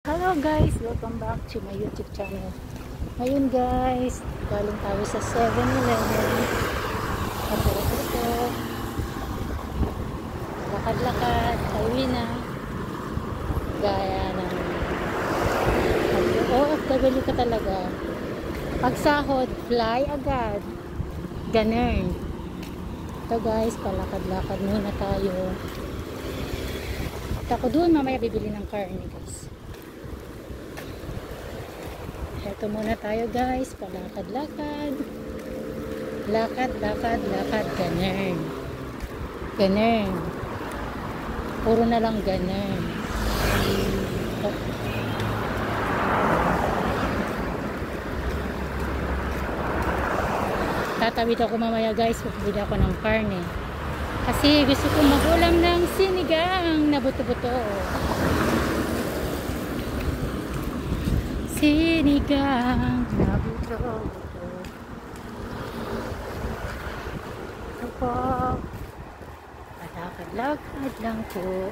Hello guys, welcome back to my YouTube channel. Ngayon guys, galing tayo sa 7-Eleven. Ito. Lakad-lakad, pauwi na. Gaya ng OFW ka talaga. Pagsahod, fly agad. Ganun. Ito guys, palakad-lakad muna tayo. At ako doon mamaya bibili ng karne guys. Ito muna tayo guys, palakad-lakad. Lakad-lakad, ganun. Ganun. Puro na lang ganun. Tatawid ako mamaya guys, bibili ako ng karne. Kasi gusto ko mag-ulam ng sinigang na buto-buto. Sinigang na buto-buto. Ito po. Palakad-lakad lang po.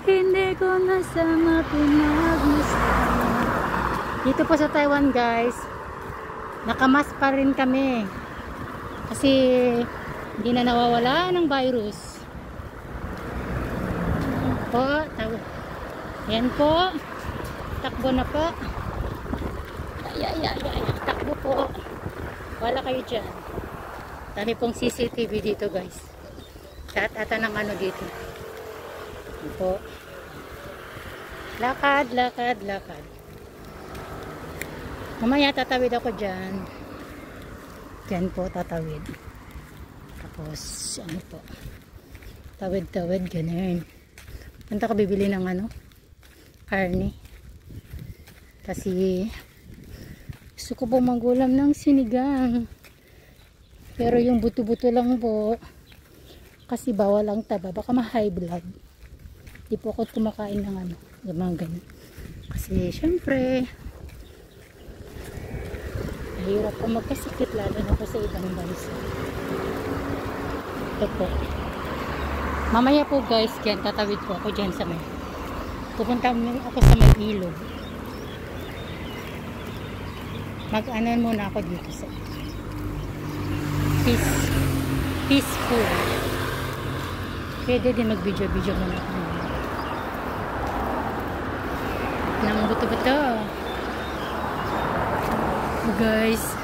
Hindi ko nasama pinagmasdan. Dito po sa Taiwan guys, nakamas pa rin kami. Kasi hindi na nawawala ng virus. Po, yan po. Takbo na po. Takbo po. Wala kayo dyan. Dami pong CCTV dito guys. Ata ng ano dito. Yan po. Lakad. Mamaya tatawid ako dyan. Dyan po tatawid. Tapos ano po. Tawid ganun. Punta ko bibili ng ano, karne. Kasi gusto ko po magulam ng sinigang. Pero yung buto-buto lang po. Kasi bawal ang taba. Baka ma-high blood. Di po ako kumakain ng ano, yung mga ganun. Kasi syempre, mahirap po magkasikit lalo na po sa ibang bansa. Ito po. Mamaya po guys, yan, tatawid po ako dyan sa may. Pupunta ako sa may ilog. Mag-anan muna ako dito sa peaceful. Pwede din mag-video muna ako. Nang buto-buto. Guys.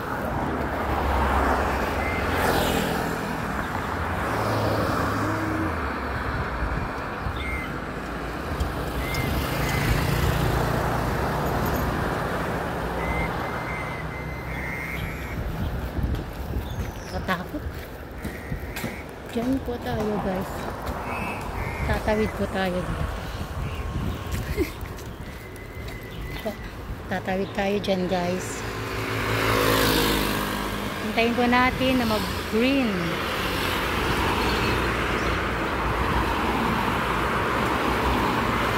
Katakot. Diyan po tayo guys. Tatawid po tayo dito. Tatawid tayo dyan guys. Hintayin po natin na mag-green.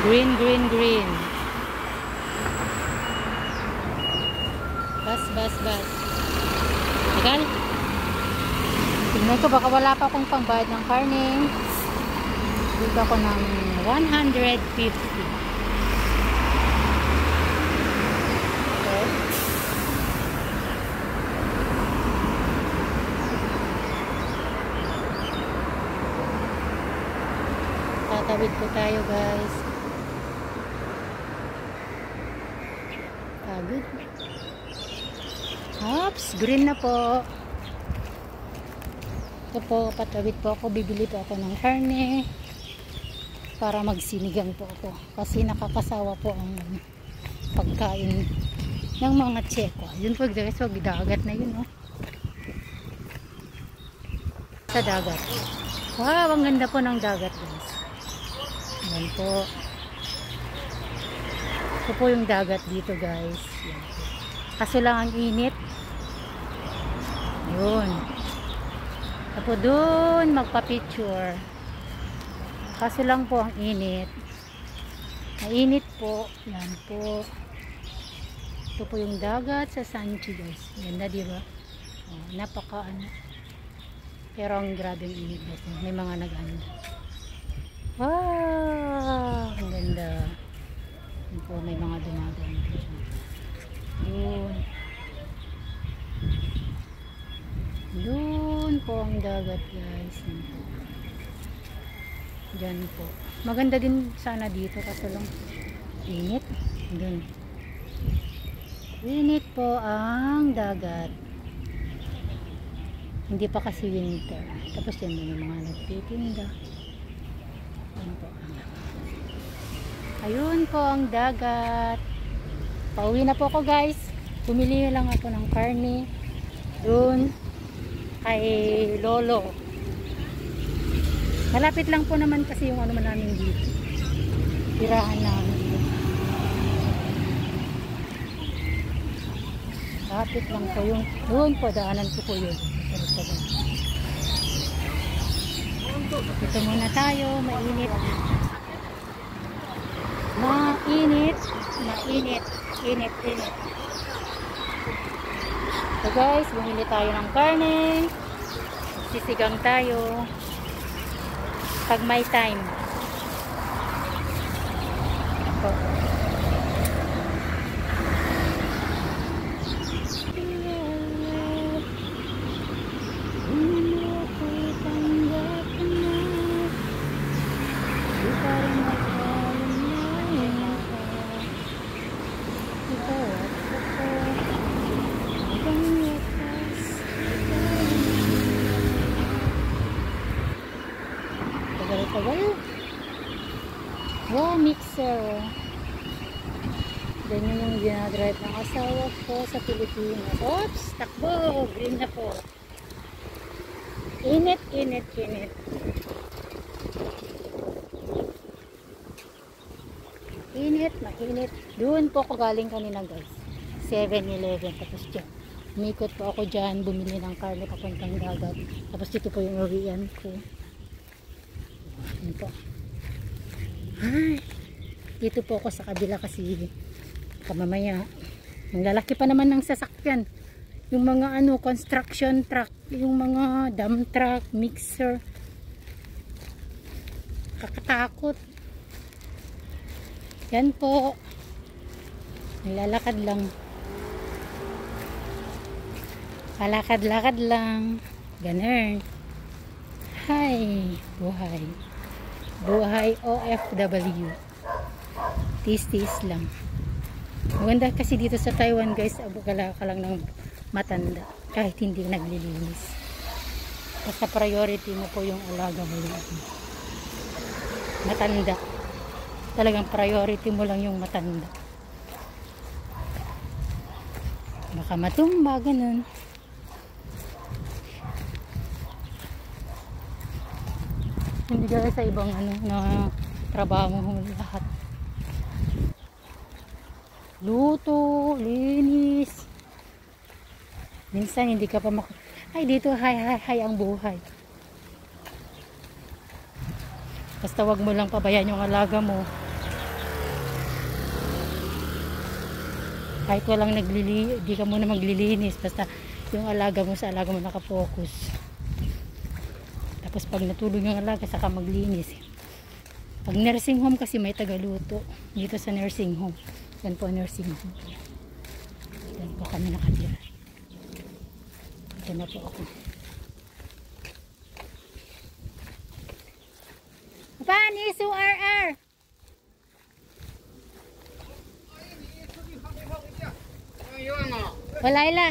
Green. Bas. Tagal. Tignan ko, baka wala pa akong pangbayad ng karne. Dito ako ng 150. Okay. Tatawid po tayo guys. Pagod. Oops, green na po. Ito po, patawid po ako. Bibili po ako ng karne para magsinigang po ako. Kasi nakakasawa po ang pagkain ng mga Tseko. Yun po guys, wag dagat na yun. Oh. Sa dagat. Wow, ang ganda po ng dagat guys. Yan po. Ito po yung dagat dito guys. Yan po. Kaso lang ang init. Yun. Tapos doon magpa-picture. Kaso lang po ang init. Mainit po. Yan po. Ito po yung dagat sa Sanchi guys. Ganda diba? Oh, napaka ano. Pero ang grabe yung init guys. May mga nag-ano. Wow! yung dagat guys. Yan po. Diyan po. Maganda din sana dito kaso lang init. Dun. Init po ang dagat. Hindi pa kasi winter. Tapos yan mo yung mga nagtitinda. Yan po. Ayun po ang dagat. Pauwi na po ako guys. Bumili lang ako ng karne doon kay Lolo. Malapit lang po naman kasi yung ano man namin dito. Tirahan namin. Malapit lang po yung doon po, daanan ko po yun. Ito muna tayo, mainit. Mainit. Mainit. Init. So guys, bumili tayo ng karne. Sisigang tayo. Pag may time. Ako. Tagal. Wow, mixer. Ganyan yung ginadrive ng asawa ko sa Pilipinas. Oops, takbo. Green na po. Init. Init, mainit. Doon po ako galing kanina guys. 7-Eleven. Tapos dyan. Umikot po ako dyan. Bumili ng karne papuntang dagat. Tapos dito po yung uwian ko. Ito. Ay, dito po ako sa kabila kasi kamamaya ang lalaki pa naman ng sasakyan, yung mga construction truck, yung mga dump truck, mixer, kakatakot. Yan po, nilalakad lang, palakad-lakad lang, ganun. Hi, buhay OFW. Tis lang. Maganda kasi dito sa Taiwan guys, abugala ka lang ng matanda kahit hindi naglilinis. Basta priority mo po yung alaga mo lang. Matanda. Talagang priority mo lang yung matanda. Baka matumba, ganun. Hindi gaya sa ibang na trabaho mo lahat. Luto, linis. Minsan hindi ka pa ay dito hay ang buhay. Basta wag mo lang pabayaan yung alaga mo. Kahit walang di ka muna maglilinis. Basta yung alaga mo sa alaga mo nakapokus. Tapos pag natulog yung alaga, saka maglinis. Pag nursing home kasi may tagaluto. Dito sa nursing home. Yan po nursing home. Yan po kami nakatira. Ito na po ako. Panis URR! Wala ila.